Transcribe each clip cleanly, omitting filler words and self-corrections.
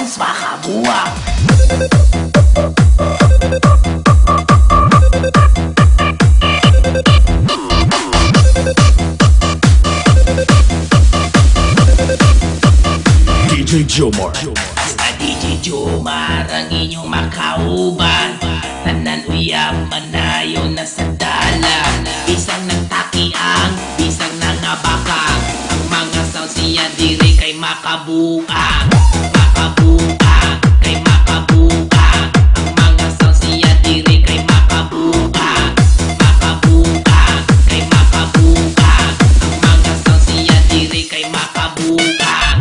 sounds makabuwak. DJ Jomar. DJ Jomar ang inyong makauban. Tanan uyab manayo na sa dala. Bisang nagtakiang, bisang nangabakang. Ang mga sounds niya diri kay makabuang. Makabuang, kay makabuang. Ang mga sounds niya diri kay makabuang. Makabuang, kay makabuang. Ang mga sounds niya diri kay makabuang.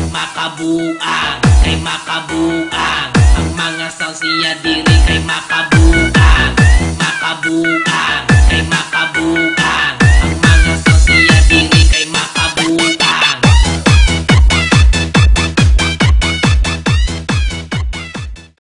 Makabuang, kay makabuang. Ang mga sounds niya diri